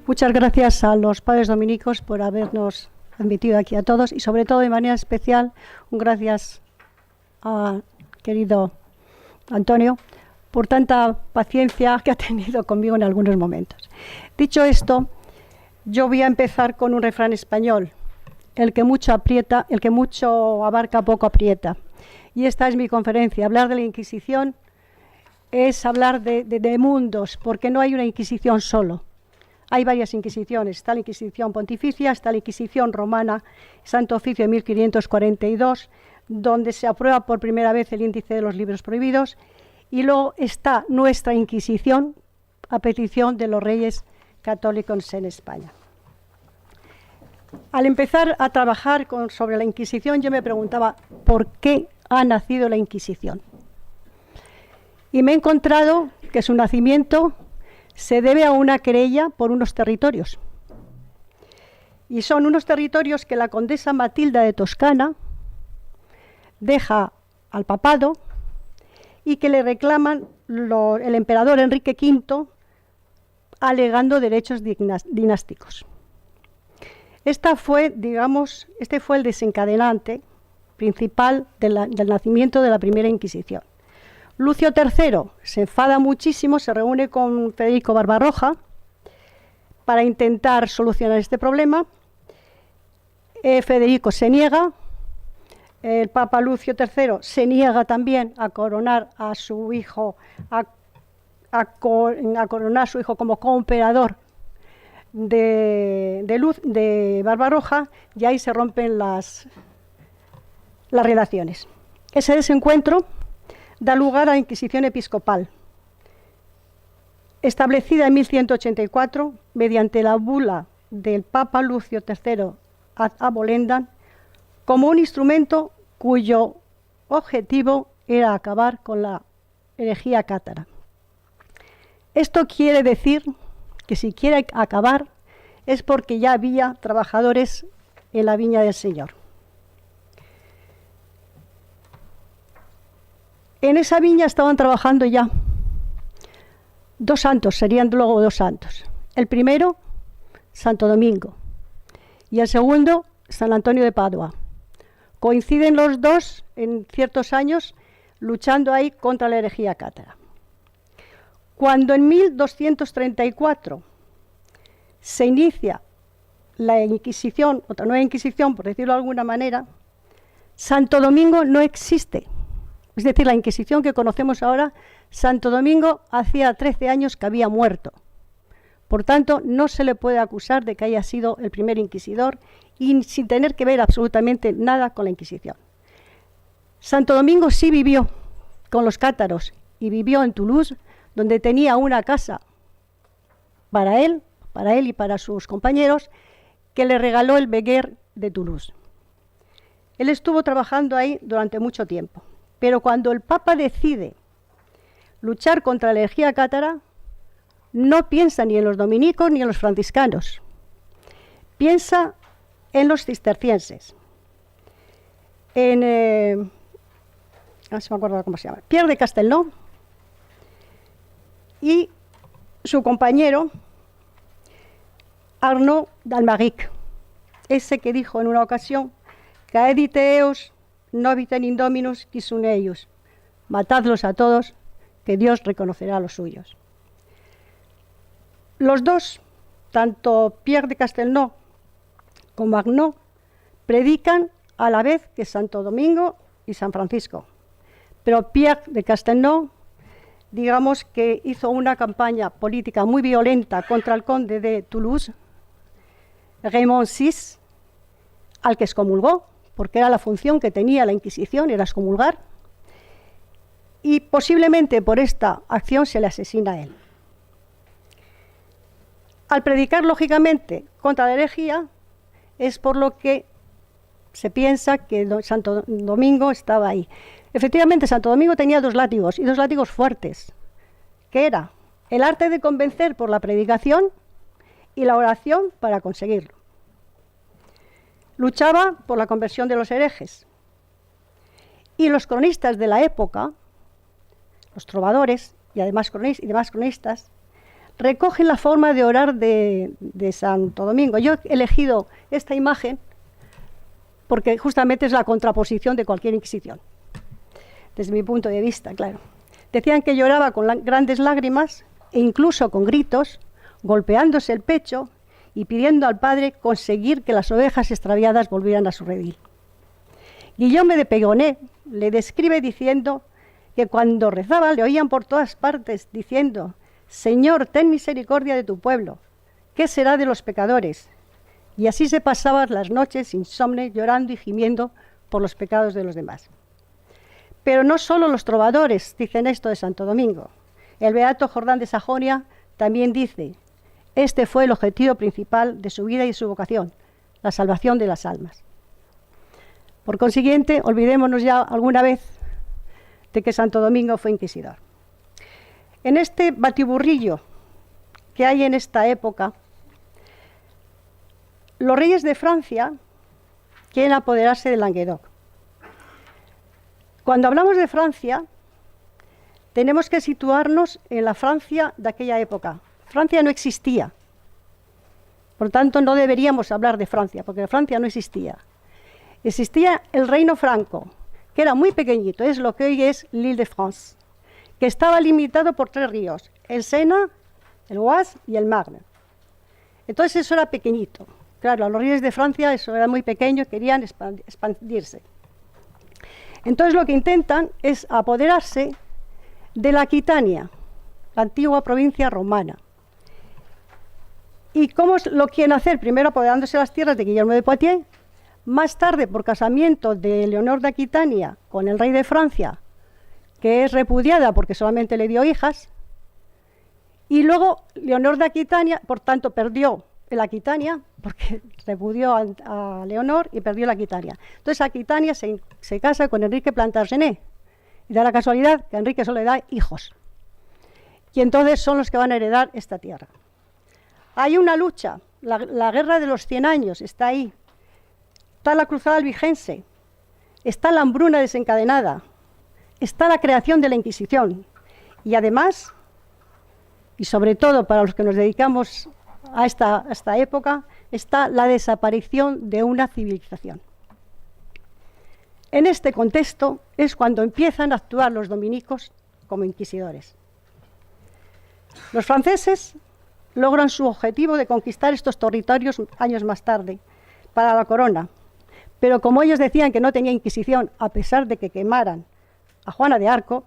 Muchas gracias a los padres dominicos por habernos admitido aquí a todos y sobre todo de manera especial un gracias a querido Antonio por tanta paciencia que ha tenido conmigo en algunos momentos. Dicho esto, yo voy a empezar con un refrán español: el que mucho aprieta, el que mucho abarca, poco aprieta. Y esta es mi conferencia. Hablar de la Inquisición es hablar de mundos, porque no hay una Inquisición solo. Hay varias Inquisiciones. Está la Inquisición pontificia, está la Inquisición romana, Santo Oficio de 1542, donde se aprueba por primera vez el índice de los libros prohibidos, y luego está nuestra Inquisición a petición de los reyes católicos en España. Al empezar a trabajar sobre la Inquisición, yo me preguntaba ¿por qué ha nacido la Inquisición? Y me he encontrado que su nacimiento se debe a una querella por unos territorios. Y son unos territorios que la condesa Matilda de Toscana deja al papado y que le reclaman el emperador Enrique V alegando derechos dinásticos. Este fue el desencadenante principal del nacimiento de la primera Inquisición. Lucio III se enfada muchísimo, se reúne con Federico Barbarroja para intentar solucionar este problema. Federico se niega, el Papa Lucio III se niega también a coronar a su hijo, a coronar a su hijo como coemperador de Barbarroja, y ahí se rompen las relaciones. Ese desencuentro da lugar a la Inquisición episcopal, establecida en 1184 mediante la bula del Papa Lucio III ad abolendam, como un instrumento cuyo objetivo era acabar con la herejía cátara. Esto quiere decir que si quiere acabar es porque ya había trabajadores en la viña del Señor. En esa viña estaban trabajando ya dos santos, serían luego dos santos. El primero, Santo Domingo, y el segundo, San Antonio de Padua. Coinciden los dos en ciertos años luchando ahí contra la herejía cátara. Cuando en 1234 se inicia la Inquisición, otra nueva Inquisición, por decirlo de alguna manera, Santo Domingo no existe. Es decir, la Inquisición que conocemos ahora, Santo Domingo hacía 13 años que había muerto. Por tanto, no se le puede acusar de que haya sido el primer inquisidor y sin tener que ver absolutamente nada con la Inquisición. Santo Domingo sí vivió con los cátaros y vivió en Toulouse, donde tenía una casa para él y para sus compañeros, que le regaló el Beguer de Toulouse. Él estuvo trabajando ahí durante mucho tiempo. Pero cuando el Papa decide luchar contra la herejía cátara, no piensa ni en los dominicos ni en los franciscanos. Piensa en los cistercienses. No se me acuerdo cómo se llama. Pierre de Castelnau y su compañero Arnaud d'Almaric, ese que dijo en una ocasión: "Caedite eos novitem indominus qui sunt eius", matadlos a todos, que Dios reconocerá a los suyos. Los dos, tanto Pierre de Castelnau como Arnaud, predican a la vez que Santo Domingo y San Francisco. Pero Pierre de Castelnau, digamos que hizo una campaña política muy violenta contra el conde de Toulouse, Raymond VI, al que excomulgó, porque era la función que tenía la Inquisición, era excomulgar, y posiblemente por esta acción se le asesina a él. Al predicar, lógicamente, contra la herejía, es por lo que se piensa que Santo Domingo estaba ahí. Efectivamente, Santo Domingo tenía dos látigos, y dos látigos fuertes, que era el arte de convencer por la predicación y la oración para conseguirlo. Luchaba por la conversión de los herejes. Y los cronistas de la época, los trovadores y demás cronistas, recogen la forma de orar de Santo Domingo. Yo he elegido esta imagen porque justamente es la contraposición de cualquier inquisición, desde mi punto de vista, claro. Decían que lloraba con grandes lágrimas e incluso con gritos, golpeándose el pecho y pidiendo al Padre conseguir que las ovejas extraviadas volvieran a su redil. Guillaume de Pegonet le describe diciendo que cuando rezaba le oían por todas partes diciendo: Señor, ten misericordia de tu pueblo, ¿qué será de los pecadores? Y así se pasaban las noches insomnes llorando y gimiendo por los pecados de los demás. Pero no solo los trovadores dicen esto de Santo Domingo. El beato Jordán de Sajonia también dice: este fue el objetivo principal de su vida y su vocación, la salvación de las almas. Por consiguiente, olvidémonos ya alguna vez de que Santo Domingo fue inquisidor. En este batiburrillo que hay en esta época, los reyes de Francia quieren apoderarse de Languedoc. Cuando hablamos de Francia, tenemos que situarnos en la Francia de aquella época. Francia no existía. Por tanto, no deberíamos hablar de Francia, porque Francia no existía. Existía el reino franco, que era muy pequeñito, es lo que hoy es l'Île-de-France, que estaba limitado por 3 ríos, el Sena, el Oise y el Marne. Entonces eso era pequeñito. Claro, los reyes de Francia eso era muy pequeño, querían expandirse. Entonces lo que intentan es apoderarse de la Aquitania, la antigua provincia romana. ¿Y cómo lo quieren hacer? Primero apoderándose de las tierras de Guillermo de Poitiers, más tarde por casamiento de Leonor de Aquitania con el rey de Francia, que es repudiada porque solamente le dio hijas, y luego Leonor de Aquitania, por tanto, perdió la Aquitania, porque repudió a Leonor y perdió la Aquitania. Entonces Aquitania se casa con Enrique Plantagenet, y da la casualidad que a Enrique solo le da hijos. Y entonces son los que van a heredar esta tierra. Hay una lucha, la guerra de los 100 años está ahí. Está la cruzada albigense, está la hambruna desencadenada, está la creación de la Inquisición. Y además, y sobre todo para los que nos dedicamos a esta época, está la desaparición de una civilización. En este contexto es cuando empiezan a actuar los dominicos como inquisidores. Los franceses logran su objetivo de conquistar estos territorios años más tarde para la corona, pero como ellos decían que no tenía Inquisición, a pesar de que quemaran a Juana de Arco,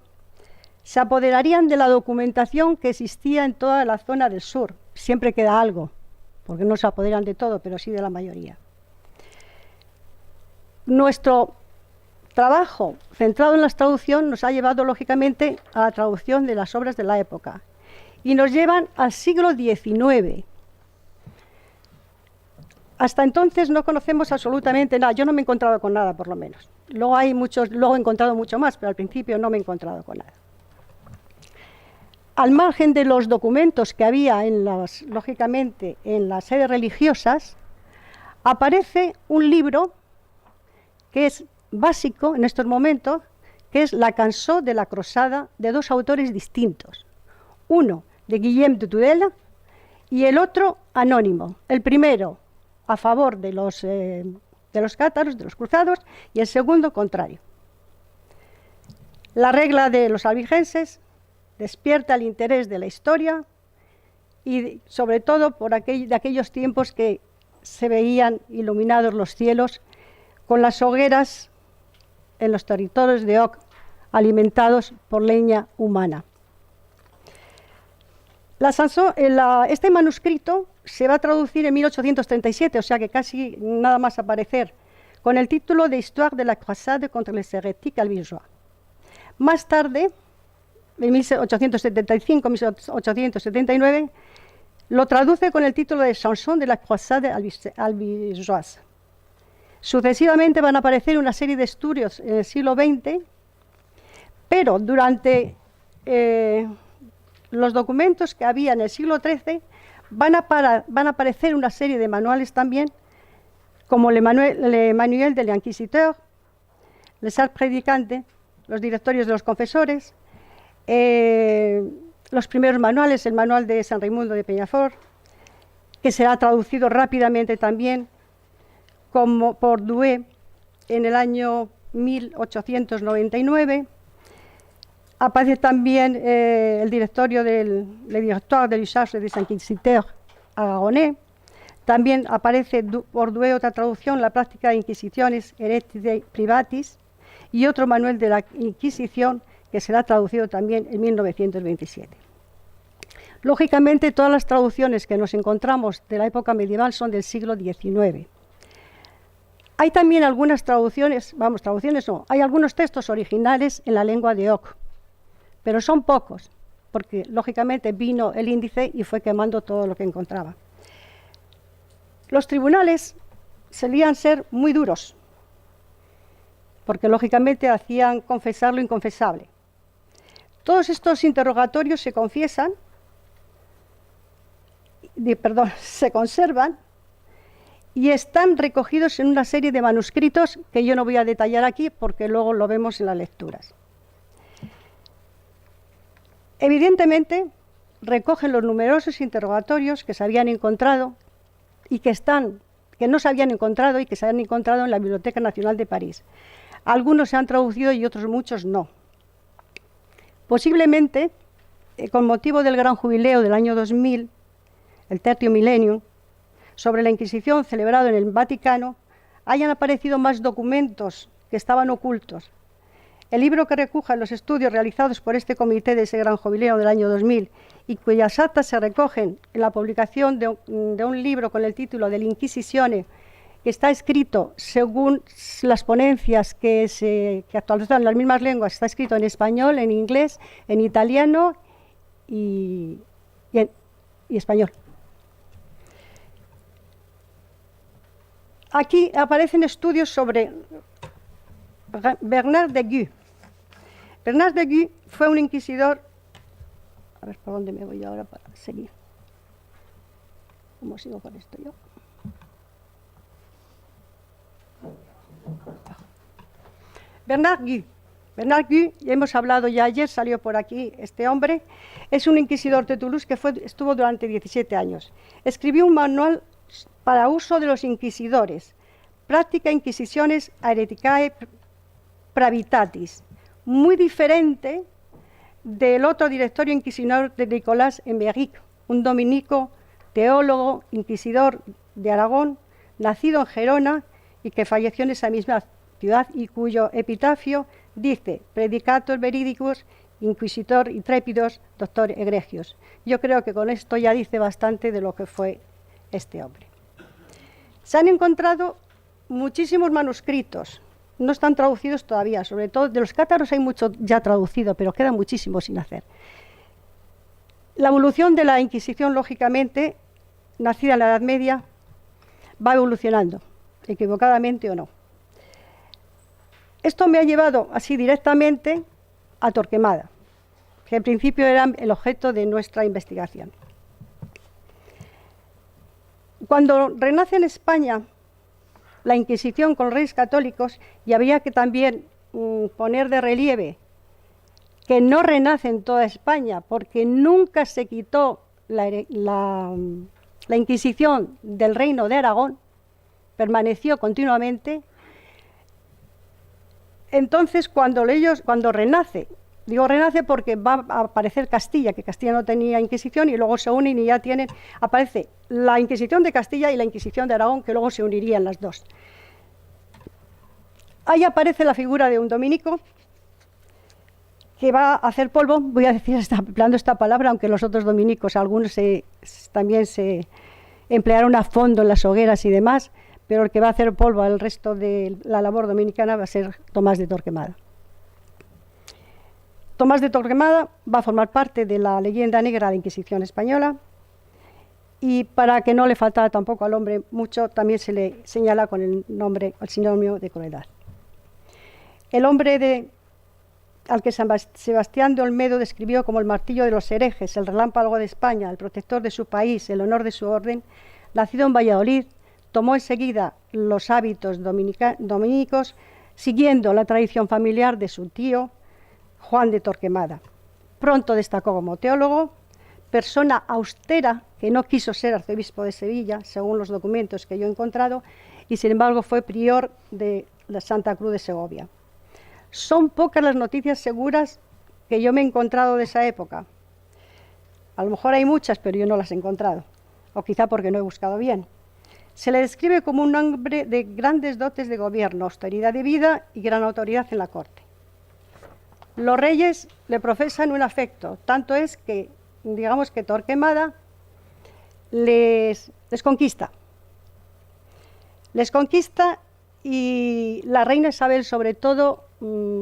se apoderarían de la documentación que existía en toda la zona del sur. Siempre queda algo, porque no se apoderan de todo, pero sí de la mayoría. Nuestro trabajo centrado en la traducción nos ha llevado, lógicamente, a la traducción de las obras de la época. Y nos llevan al siglo XIX. Hasta entonces no conocemos absolutamente nada. Yo no me he encontrado con nada, por lo menos. Luego he encontrado mucho más, pero al principio no me he encontrado con nada. Al margen de los documentos que había, lógicamente, en las sedes religiosas, aparece un libro que es básico en estos momentos, que es La Cançó de la Cruzada, de 2 autores distintos. Uno de Guillem de Tudela y el otro anónimo. El primero a favor de los cátaros, de los cruzados, y el segundo contrario. La regla de los albigenses despierta el interés de la historia y sobre todo de aquellos tiempos que se veían iluminados los cielos con las hogueras en los territorios de Oc alimentados por leña humana. Este manuscrito se va a traducir en 1837, o sea que casi nada más aparecer, con el título de Histoire de la croisade contre les hérétiques albigeois. Más tarde, en 1875-1879, lo traduce con el título de Chanson de la croisade albigeoise. Sucesivamente van a aparecer una serie de estudios en el siglo XX, pero durante los documentos que había en el siglo XIII van a aparecer una serie de manuales también, como le Manuel de l'Inquisiteur, Les Arts Prédicantes, los directorios de los confesores, los primeros manuales, el manual de San Raimundo de Peñafort, que será traducido rápidamente también como por Douay en el año 1899. Aparece también el directorio le Directoire de l'usage des inquisiteurs aragonais. También aparece por Douay otra traducción, la práctica de inquisiciones heretiae privatis, y otro manual de la Inquisición que será traducido también en 1927. Lógicamente, todas las traducciones que nos encontramos de la época medieval son del siglo XIX. Hay también algunas traducciones, hay algunos textos originales en la lengua de Oc, pero son pocos, porque lógicamente vino el índice y fue quemando todo lo que encontraba. Los tribunales solían ser muy duros, porque lógicamente hacían confesar lo inconfesable. Todos estos interrogatorios se conservan y están recogidos en una serie de manuscritos que yo no voy a detallar aquí porque luego lo vemos en las lecturas. Evidentemente, recogen los numerosos interrogatorios que se habían encontrado y que no se habían encontrado y que se han encontrado en la Biblioteca Nacional de París. Algunos se han traducido y otros muchos no. Posiblemente, con motivo del gran jubileo del año 2000, el Tertio Millennium, sobre la Inquisición celebrado en el Vaticano, hayan aparecido más documentos que estaban ocultos. El libro que recoge los estudios realizados por este comité de ese gran jubileo del año 2000 y cuyas actas se recogen en la publicación de un libro con el título de Inquisitione, que está escrito según las ponencias que actualizan en las mismas lenguas, está escrito en español, en inglés, en italiano y español. Aquí aparecen estudios sobre Bernard de Gu. Bernard de Gu fue un inquisidor. A ver, ¿por dónde me voy ahora para seguir? ¿Cómo sigo con esto yo? Bernard Gu. Bernard Gu, ya hemos hablado ya ayer, salió por aquí este hombre. Es un inquisidor de Toulouse que estuvo durante 17 años. Escribió un manual para uso de los inquisidores, Práctica Inquisiciones Hereticae Pravitatis, muy diferente del otro directorio inquisidor de Nicolás Emberic, un dominico, teólogo, inquisidor de Aragón, nacido en Gerona y que falleció en esa misma ciudad y cuyo epitafio dice: Predicator veridicus, inquisitor intrépidos, doctor egregios. Yo creo que con esto ya dice bastante de lo que fue este hombre. Se han encontrado muchísimos manuscritos, no están traducidos todavía, sobre todo de los cátaros hay mucho ya traducido, pero queda muchísimo sin hacer. La evolución de la Inquisición, lógicamente, nacida en la Edad Media, va evolucionando, equivocadamente o no. Esto me ha llevado así directamente a Torquemada, que en principio era el objeto de nuestra investigación. Cuando renace en España la Inquisición con reyes católicos, y había que también poner de relieve que no renace en toda España, porque nunca se quitó la Inquisición del Reino de Aragón, permaneció continuamente. Entonces, cuando renace, digo renace porque va a aparecer Castilla, que Castilla no tenía Inquisición, y luego se unen y ya aparece la Inquisición de Castilla y la Inquisición de Aragón, que luego se unirían las dos. Ahí aparece la figura de un dominico que va a hacer polvo, voy a decir empleando esta palabra, aunque los otros dominicos, algunos también se emplearon a fondo en las hogueras y demás, pero el que va a hacer polvo al resto de la labor dominicana va a ser Tomás de Torquemada. Tomás de Torquemada va a formar parte de la leyenda negra de la Inquisición española, y para que no le faltara tampoco al hombre mucho, también se le señala con el sinónimo de crueldad. El hombre al que San Sebastián de Olmedo describió como el martillo de los herejes, el relámpago de España, el protector de su país, el honor de su orden, nacido en Valladolid, tomó enseguida los hábitos dominicos, siguiendo la tradición familiar de su tío, Juan de Torquemada. Pronto destacó como teólogo, persona austera que no quiso ser arzobispo de Sevilla, según los documentos que yo he encontrado, y sin embargo fue prior de la Santa Cruz de Segovia. Son pocas las noticias seguras que yo me he encontrado de esa época. A lo mejor hay muchas, pero yo no las he encontrado, o quizá porque no he buscado bien. Se le describe como un hombre de grandes dotes de gobierno, austeridad de vida y gran autoridad en la corte. Los reyes le profesan un afecto, tanto es que, digamos que Torquemada les conquista. Les conquista y la reina Isabel, sobre todo,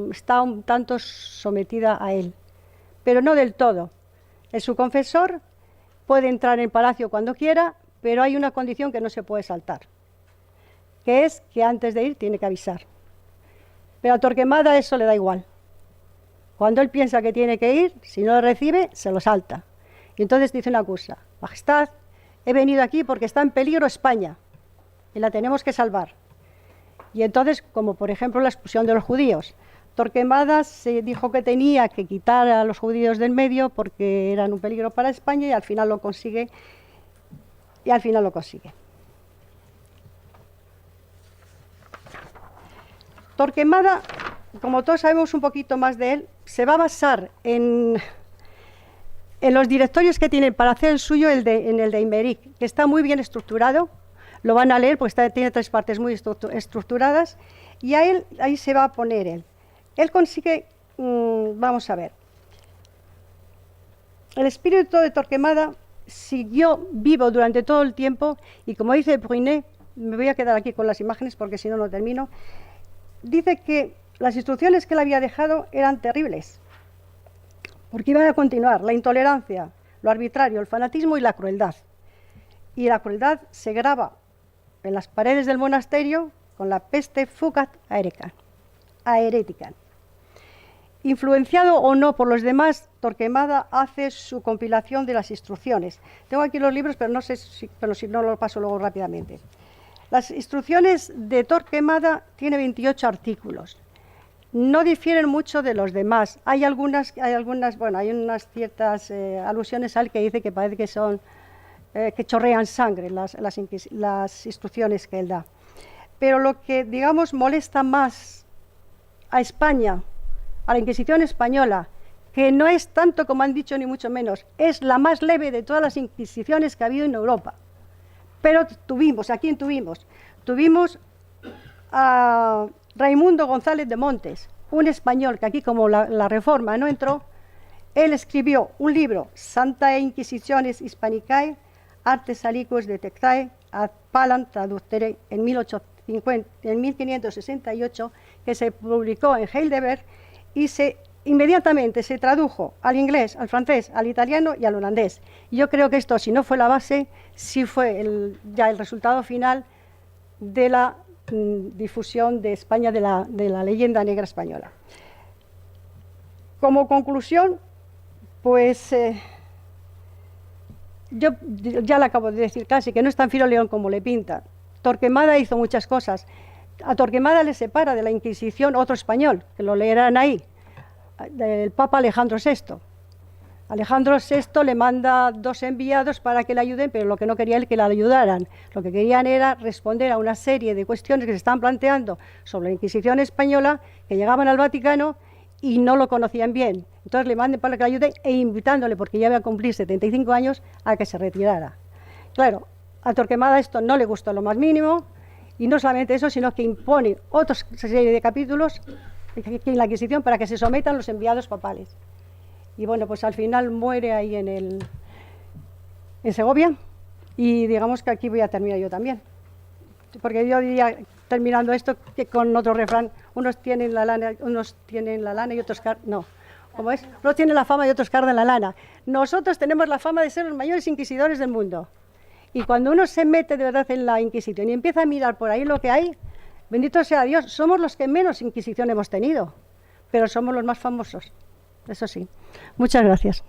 está un tanto sometida a él, pero no del todo. Su confesor puede entrar en el palacio cuando quiera, pero hay una condición que no se puede saltar, que es que antes de ir tiene que avisar. Pero a Torquemada eso le da igual. Cuando él piensa que tiene que ir, si no lo recibe, se lo salta. Y entonces dice una cosa: Majestad, he venido aquí porque está en peligro España y la tenemos que salvar. Y entonces, como por ejemplo la expulsión de los judíos, Torquemada se dijo que tenía que quitar a los judíos del medio porque eran un peligro para España, y al final lo consigue. Torquemada, como todos sabemos un poquito más de él, se va a basar en los directorios que tiene para hacer el suyo, en el de Aymeric, que está muy bien estructurado. Lo van a leer porque tiene 3 partes muy estructuradas, y ahí se va a poner él. Él consigue, vamos a ver, el espíritu de Torquemada siguió vivo durante todo el tiempo, y como dice Brunet, me voy a quedar aquí con las imágenes porque si no, no termino, dice que las instrucciones que él había dejado eran terribles, porque iban a continuar la intolerancia, lo arbitrario, el fanatismo y la crueldad. Y la crueldad se graba en las paredes del monasterio con la peste fugat aeretica. Influenciado o no por los demás, Torquemada hace su compilación de las instrucciones. Tengo aquí los libros, pero no sé si no lo paso luego rápidamente. Las instrucciones de Torquemada tiene 28 artículos. No difieren mucho de los demás. Hay unas ciertas alusiones a él que dice que parece que son que chorrean sangre las instrucciones que él da. Pero lo que, digamos, molesta más a España, a la Inquisición española, que no es tanto como han dicho ni mucho menos, es la más leve de todas las inquisiciones que ha habido en Europa. Pero ¿a quién tuvimos? Tuvimos a Raimundo González de Montes, un español que aquí, como la Reforma no entró, él escribió un libro, Santa Inquisitiones Hispanicae, Artes aliquos detectae ad palam traductere, en 1568, que se publicó en Heidelberg y inmediatamente se tradujo al inglés, al francés, al italiano y al holandés. Y yo creo que esto, si no fue la base, sí fue ya el resultado final de la difusión de España, de la leyenda negra española. Como conclusión, pues yo ya le acabo de decir casi que no es tan Filo León como le pinta. Torquemada hizo muchas cosas. A Torquemada le separa de la Inquisición otro español, que lo leerán ahí, el Papa Alejandro VI. Alejandro VI le manda 2 enviados para que le ayuden, pero lo que no quería él que le ayudaran. Lo que querían era responder a una serie de cuestiones que se estaban planteando sobre la Inquisición española, que llegaban al Vaticano y no lo conocían bien. Entonces le mandan para que le ayude e invitándole, porque ya iba a cumplir 75 años, a que se retirara. Claro, a Torquemada esto no le gustó lo más mínimo, y no solamente eso, sino que impone otra serie de capítulos en la Inquisición para que se sometan los enviados papales. Y bueno, pues al final muere ahí en Segovia, y digamos que aquí voy a terminar yo también. Porque yo diría, terminando esto, que con otro refrán, unos tienen la lana y otros no. ¿Cómo es? Unos tienen la fama y otros cardan la lana. Nosotros tenemos la fama de ser los mayores inquisidores del mundo. Y cuando uno se mete de verdad en la Inquisición y empieza a mirar por ahí lo que hay, bendito sea Dios, somos los que menos Inquisición hemos tenido, pero somos los más famosos. Eso sí. Muchas gracias.